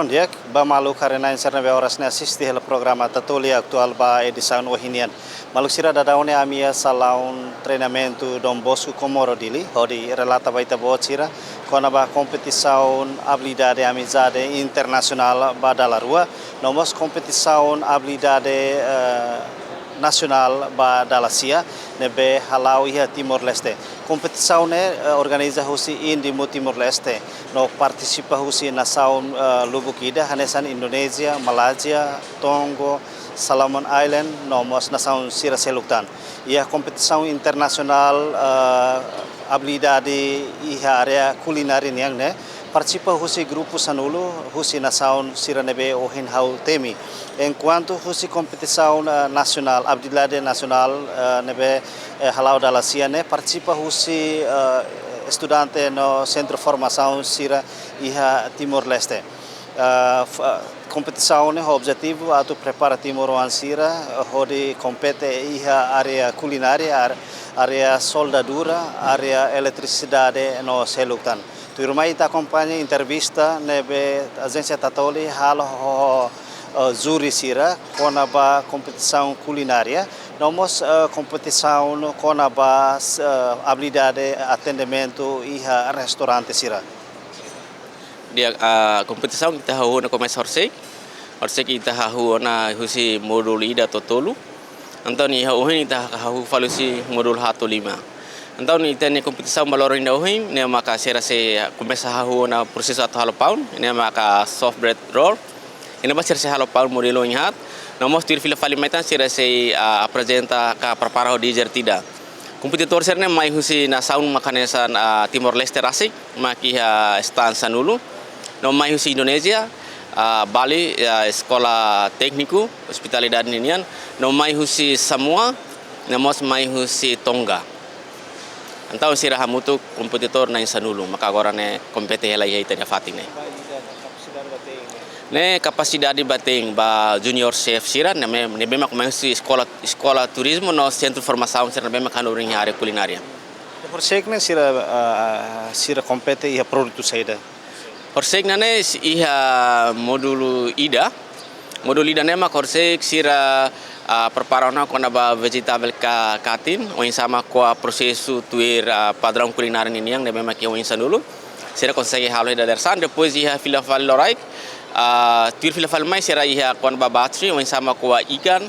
dia ba malu karena insana be horas ne assiste hela programa tatoli aktual ba edição ohinian malu sira dadaone amia salaun treinamento Dom Bosco Comoro dili hodi relata baita bocira kona ba competição habilidade amizade internacional ba dalla rua nomos competição habilidade nasional ba dalla sia nebe halau ia Timor Leste. Competição ne organiza husi indi mo Timor Leste no participa husi nação Lubukida hanesan Indonesia, Malaysia, Tongo, Solomon Island nomos nação Sira Seluktan. Ia competição internacional habilidade ia area culinária niang ne participa husi grupo sanulu husi nação Sira nebe ohin hau temi. Enquanto husi competição nacional habilidade nacional nebe halau dalla sia ne participa husi estudante no centro formação Sira iha Timor Leste. Competição ne objetivo atu prepara Timor wan Sira hodi compete iha area culinária area soldadura area eletricidade no Seluktan. Tu rumai ta acompanha entrevista nebe agência Tatoli halo juri Sira kona ba competição culinária nomos competição kona ba habilidade atendimento iha restaurante Sira. Dia competição kita hahu na começa horsek kita hahu na husi modul ida totolu antau ni hahu ni ta hahu falusi modul 105 antau ni tene competição balorin da hoin ne maka sera se começa hahu na processo atau halo pound ne maka soft bread roll ini ba sera se halo pound modelo inhat nomos tir fila falimetan sera se apresenta ka prepara di jertida kompetitor serne mai husi na saun makanesan Timor Leste rasik maki stan sanulu no mai husi Indonesia Bali sekolah tekniku hospitalidade ninian no mai husi Samoa nomos mai husi Tonga antau sira hamutu kompetitor na sanulu maka agora ne kompete hela ita ne fatine ne capacidade bating ba junior chef sira ne bema komensi sekolah turismo no centro formação sira bema kanuring área culinária. Por sekne sira compete ia produto saida. Por sekne ne ia modulu ida ne ma korsek sira preparana kona ba vegetable katin o sama ko processo tuir padrão culinário ini yang ne bema ki o dulu sira consegue halo da dersan depois ia fila loraik tuir fila mai sira ia kon ba batri o sama ko ikan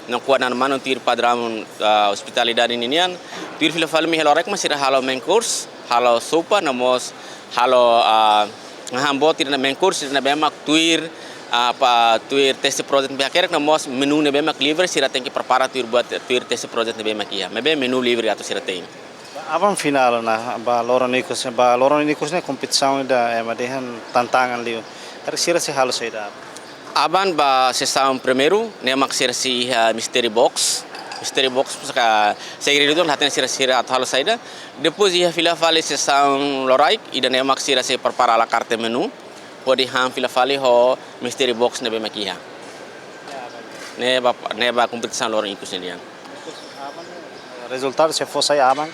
no ko nan manu tuir padrão hospitalidade ini yang tuir fila mai loraik masira halo main course halo sopa namos halo ngambot tir na main course na bema tuir tuir teste project biakerek namos menu ne bema livre sira tem que preparar tuir buat tuir teste project ne bema kia mebe menu livre atau sira tem. Abang final na ba Loronicos ne competição da madehan tantangan liu. Sira se halo saida. Aban ba sessão primeiro ne mak sira si mystery box ka segredo don haten sira atau halo saida. Depois ia fila fale sessão loraik ida ne mak sira se prepara la carte menu. Pode ham fila fale ho mystery box ne bema kia. Ne ba competição Loronicos ne. Resultado se fosse abang.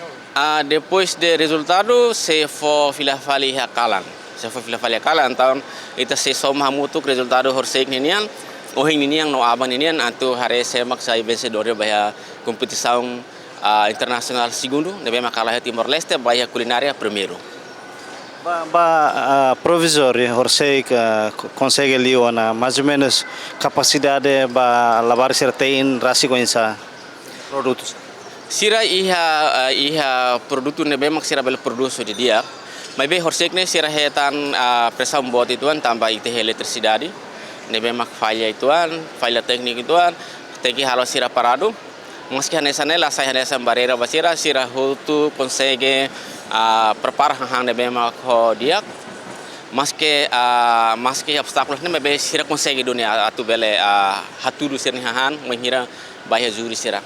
Depois de resultado se for fila fale hakalan. Se for fila fale hakalan tahun ita se soma mutuk resultado horsek ninian ohin ninian no aban ninian antu hare se maksa vencedor bahaya competição internacional segundo ne bema kalah Timor Leste bahaya culinária primeiro. Provisório horsek consegue liona mais ou menos capacidade ba lavar certain rasi coinsa produtos. Sira iha produto ne bemak sira bel produso di dia mai be horsek ne sira hetan presa buat ituan tambah ite eletricidade ne bemak falha teknik ituan teki halo sira parado meski hanesane la sai hanesan barera basira sira hutu consegue prepara hang ne bemak ho dia maski obstáculos ne be sira consegue dunia atu bele haturu sirni han mengira bahaya juri sira.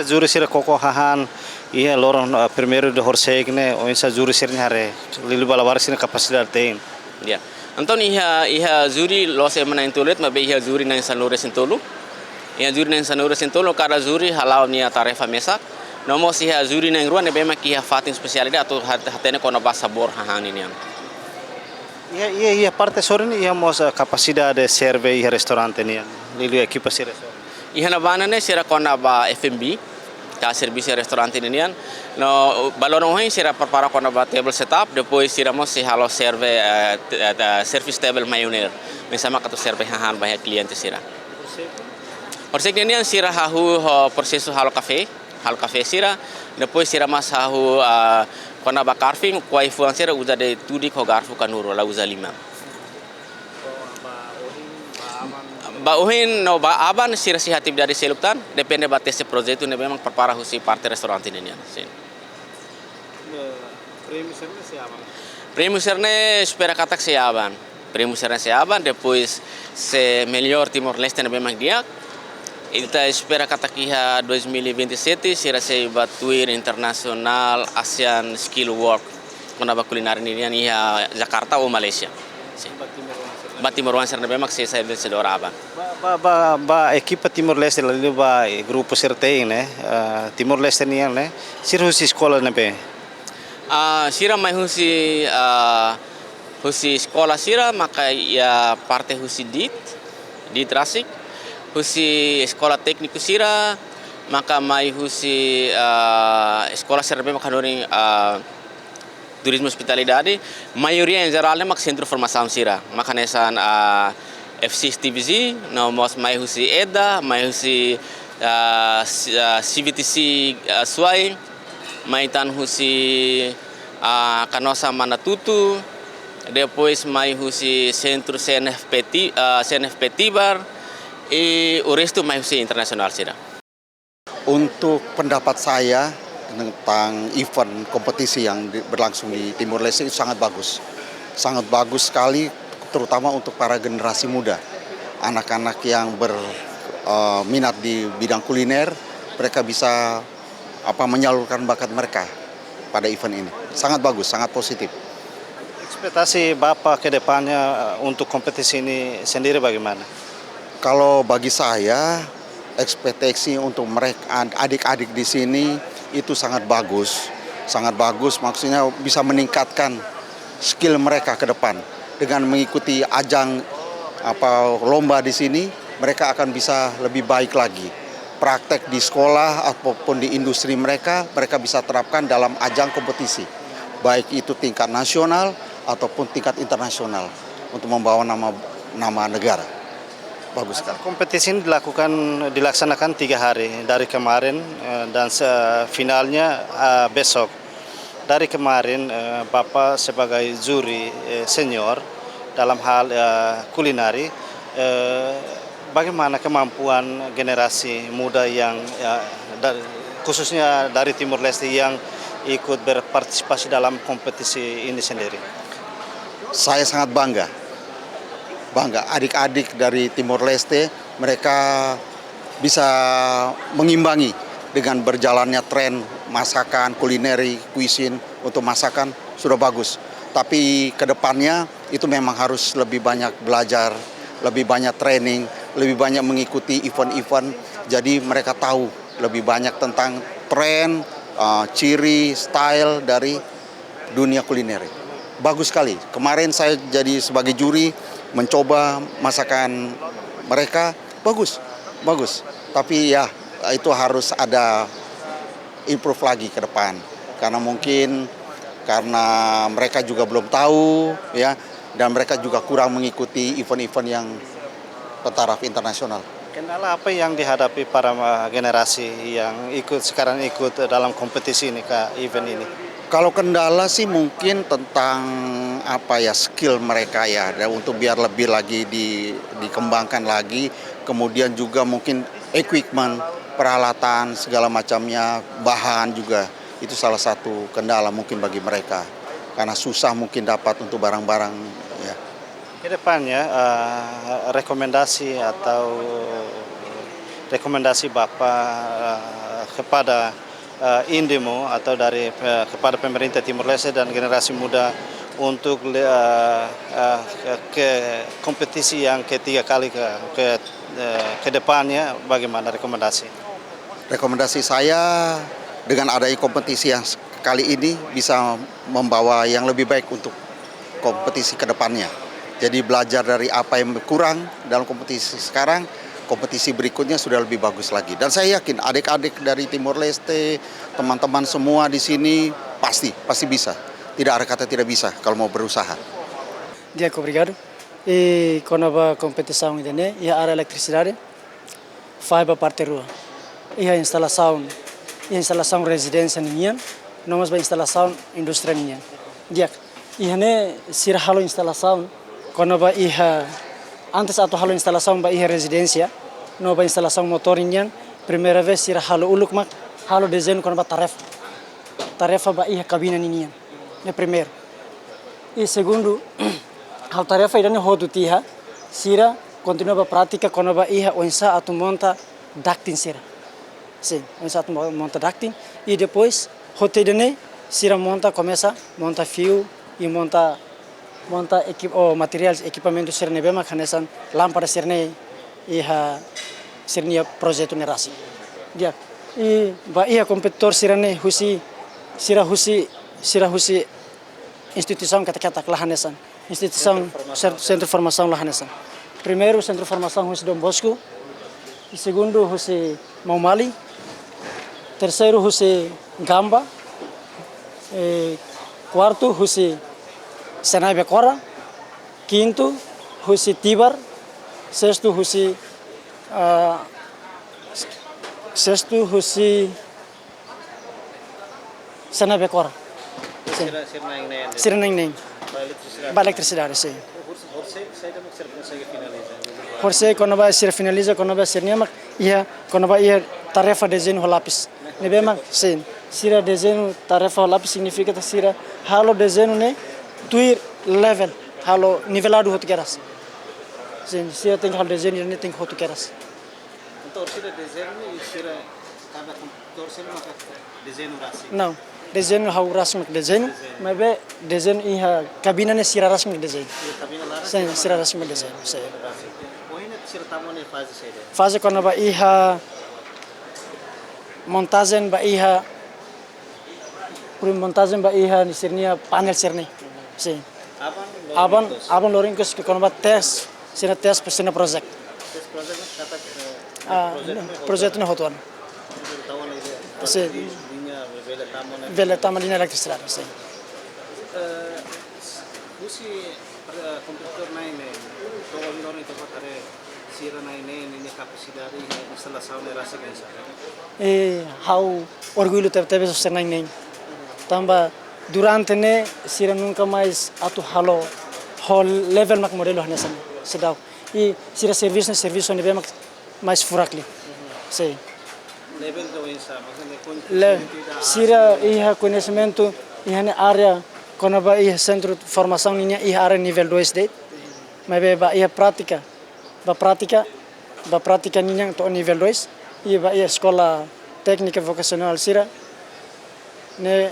Juri sira koko hahan ia loron primeiro de horsek ne o insa juri sira hare lilu balabar sira capacidade tem. Ya. Anton iha juri lo se mana intulet mabe iha juri na sanure sentolo. Ia juri na sanure sentolo kada juri halau nia tarefa mesak. Nomos iha juri na ruan ne bema ki iha fatin spesialidade atau hatene kono basa sabor hahan ini. Iya, parte sore ini ia mau capacidade de serve i ristorante nih, lilu equipa si ristorante. Ihana bana ne sira kona ba F&B ka servisi restaurante ini no balon hoin sira prepara kona ba table setup depois sira mo si halo serve service table maioner mesama kato serve hahan ba cliente sira Orsek ini sira hahu proseso halo cafe sira depois sira mas hahu kona ba carving kuai fuan sira uza de tudi ko garfu kanuro la uza lima Ba uhin no ba aban sira si hatib dari seluktan depende ba teste projeto ne memang prepara husi parte restaurante ini sin. Primo serne espera katak se aban. Primo serne se aban depois se melhor Timor Leste ne memang dia. Ita espera katak iha 2027 sira se batuir internasional ASEAN Skill Work kona ba kuliner ini iha Jakarta ou Malaysia. Timor Leste memang saya sedora aban. Ba equipa Timor Leste lalu ba grupo sertei né, Timor Leste nih né, sirus sekolah nih Sira mai husi sekolah sira maka ya parte husi di Trasik husi sekolah teknik sira maka mai husi sekolah sira maka nori turismo hospitalidade maioria em geral mak centro formação sira maka nesan FC TVZ no mos mai husi EDA mai husi CVTC Suai mai tan husi Canosa Manatutu depois mai husi centro CNFP Tibar e o resto mai husi internasional sira. Untuk pendapat saya tentang event kompetisi yang berlangsung di Timor Leste itu sangat bagus sekali, terutama untuk para generasi muda, anak-anak yang berminat di bidang kuliner, mereka bisa menyalurkan bakat mereka pada event ini. Sangat bagus, sangat positif. Ekspektasi Bapak ke depannya untuk kompetisi ini sendiri bagaimana? Kalau bagi saya, ekspektasi untuk mereka adik-adik di sini itu sangat bagus maksudnya bisa meningkatkan skill mereka ke depan dengan mengikuti ajang lomba di sini. Mereka akan bisa lebih baik lagi praktek di sekolah ataupun di industri mereka bisa terapkan dalam ajang kompetisi baik itu tingkat nasional ataupun tingkat internasional untuk membawa nama negara. Bagus sekali. Kompetisi ini dilaksanakan 3 hari dari kemarin dan finalnya besok. Dari kemarin Bapak sebagai juri senior dalam hal kulinari, bagaimana kemampuan generasi muda yang khususnya dari Timor Leste yang ikut berpartisipasi dalam kompetisi ini sendiri? Saya sangat bangga adik-adik dari Timor Leste, mereka bisa mengimbangi dengan berjalannya tren masakan, kulineri, cuisine untuk masakan sudah bagus. Tapi kedepannya itu memang harus lebih banyak belajar, lebih banyak training, lebih banyak mengikuti event-event. Jadi mereka tahu lebih banyak tentang tren, ciri, style dari dunia kuliner. Bagus sekali. Kemarin saya jadi sebagai juri mencoba masakan mereka, bagus. Tapi ya itu harus ada improve lagi ke depan. Karena mereka juga belum tahu ya, dan mereka juga kurang mengikuti event-event yang bertaraf internasional. Kendala apa yang dihadapi para generasi yang sekarang ikut dalam kompetisi ini ke event ini? Kalau kendala sih mungkin tentang skill mereka ya, dan untuk biar lebih lagi dikembangkan lagi, kemudian juga mungkin equipment, peralatan segala macamnya, bahan juga itu salah satu kendala mungkin bagi mereka karena susah mungkin dapat untuk barang-barang ya. Kedepannya rekomendasi Bapak kepada Indimo atau kepada pemerintah Timor Leste dan generasi muda untuk ke kompetisi yang ketiga kali ke depannya, bagaimana rekomendasi? Rekomendasi saya dengan adanya kompetisi yang kali ini bisa membawa yang lebih baik untuk kompetisi ke depannya. Jadi belajar dari apa yang kurang dalam kompetisi sekarang, kompetisi berikutnya sudah lebih bagus lagi. Dan saya yakin adik-adik dari Timor Leste, teman-teman semua di sini pasti bisa. Tidak ada kata tidak bisa kalau mau berusaha. Diego, obrigado. E com a nova competição, entendeu? E a área de eletricidade vai para a parte rua. E a instalação residência ninguém, não mais a instalação indústria ninguém. Diego, e a se halo instalação, quando vai antes atau halo instalação vai residência, não vai instalação motor ninguém, primeira vez se halo uluk mak, halo desenho quando vai tarefa vai cabina ninguém, é primeiro. E segundo, a tarefa irá no rodo tiha, sira continua a prática quando vai onsa atu monta ducting sira. Sim, onsa atu monta ducting e depois roteirane sira começa monta fio e monta materiais, equipamento sira nebe makanesan lâmpada sira ne e sira projeto nerasi. Dia e vai competitor sira ne husi instituição kata-kata lahanesan. Instituição Centro de Formação Lahanesan. Primeiro, Centro de Formação Husi Dom Bosco. E segundo, Husi Maumali. Terceiro, Husi Gamba. E quarto, Husi Senai Becora. Quinto, Husi Tibar. Sexto, Husi Senai Becora. Sirnaing. Para eletricidade, sim. Você quando vai ser finaliza, quando vai ser nema, quando vai tarefa desenho lápis. Nebema, sim. Sira desenho tarefa lápis significa que sira halo desenho ne tuir level, halo nivelado hotu keras. Sim, sira tem halo desenho ne tem hotu keras. Então, sira desenho e sira cada computador sira maka desenho rasi. Não. Desenho hau rasmi desenho, mas be desenho iha cabina ne sira rasmi desenho. Sim, sira rasmi desenho. Sim. Poina sira tamone fase sede. Fase quando vai iha montagem ba iha ni sirnia panel sirni. Sim. Aban loringkos que quando vai test, sira test sira project. Test project kata projeto ne hotuan. Sim. Bela tamanho eletricidade, sim. Husi komputer naik nih, kalau orang itu pakai sira naik nih kapasitas instalação ne rasa kan E how orgulho teve ser naik. Tamba durante ne sira nunca mais atu halo level mak modelo hanesan sedau. E sira serviço ne bem mais furakli. Sim. Level do insa, maksudnya sira iha conhecimento iha ne área quando vai iha centro de formação ninya iha área nível 2 de mas ba iha prática ninya to nível 2 e ba iha escola técnica vocacional sira ne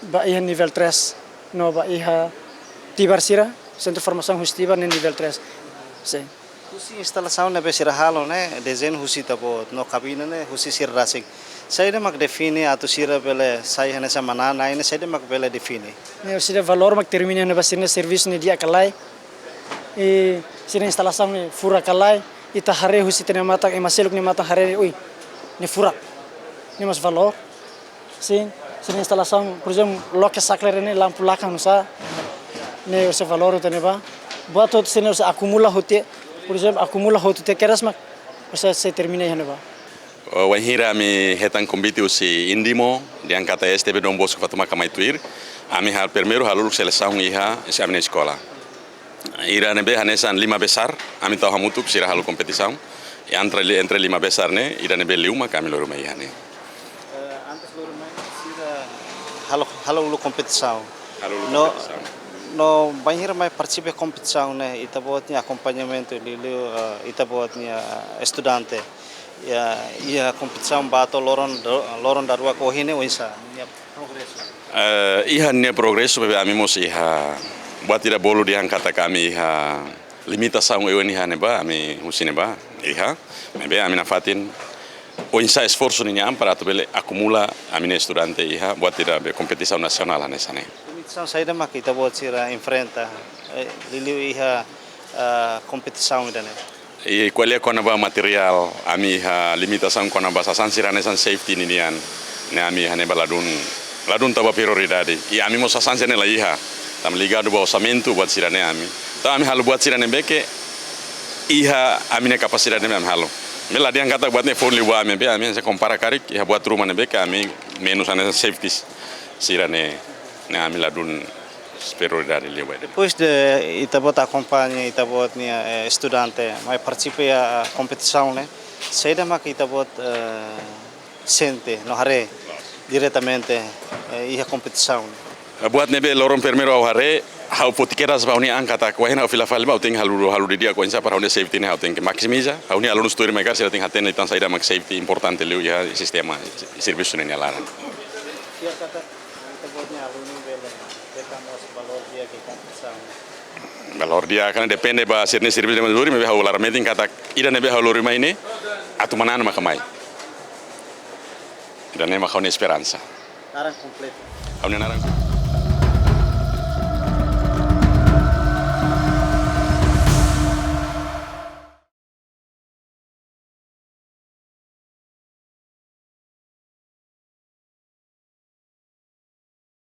ba iha nível 3 no ba iha tibar sira centro de formação Hustibar ne nível 3 sim. Husi instalação ne besira halo ne desenho husi tabo no cabina ne husi sir rasing. Saya mak define atau sira bele saya hanya sama nana ini saya mak bele define. Ne sira valor mak termina ne basirna serviço ne dia kalai e sira instalação ne fura kalai ita hare husi tene mata e maseluk ne mata hare ui ne fura ne mas valor sim sira instalação por exemplo loke sakler ne lampu lakang nusa ne ose valor tene ba buat tot sira acumula hote. Por exemplo, acumula hotu te keras mak, se termina ya neba. Wanhira mi hetan convite usi Indimo di angkata STB Dom Bosco Fatuma Kamaituir. Ami hal primeiro halul seleção iha esa minha escola. Ira nebe hanesan 5 besar, ami tahu hamutuk sira halul kompetição. E entre 5 besar ne, ira nebe 5 kami loru mai hane. Antes loru mai sira halul kompetição. No no banhir mai participe competição né ita botnya acompanhamento lilo ita botnya estudante ia competição bato loron darua ko hine oisa nia progresso iha nia progresso bebe amimos iha buat tidak bolu di angkata kami iha limitação eu ni hane ba ami husine ba iha bebe amina fatin oisa esforço ni para to bele acumula amina estudante iha buat tidak be competição nacional hanesane. competição saída mas kita buat sira enfrenta liliu iha competição ida né. E qual é o material, a minha limitação com a base sansiran safety ninian, né a minha ne ladun tava prioridade. E a mim moça sanse nela iha, tam ligado ao orçamento buat sirane a mim. Então a mim halu buat sirane beke iha a minha capacidade mesmo halu. Mela dia kata buat ne phone liwa a mim se compara karik iha buat rumah ne beke a mim menos ane safety sirane ne a mim ladun prioridade liwa. Depois de Itabot acompanha Itabot nia estudante, mas participa a competição né. Saída mas Itabot sente no hare diretamente iha competição. Buat nebe lorong permero au hare hau potikeras bauni angkata ko hena fila fal ba ting halu dia ko insa para une safety ne hau ting maximiza hau ni alun story mega sira ting haten itan saida max safety importante leu ya sistema serviço ne ala. Dia kata Itabot nia alun bele dekamos valor dia ke competição. Valor dia kan depende ba sirne serviço de lori me hau lar meeting kata ida nebe hau lori maine atu manana makamai. Dan ne makau ne esperança. Narang completo. Hau ne narang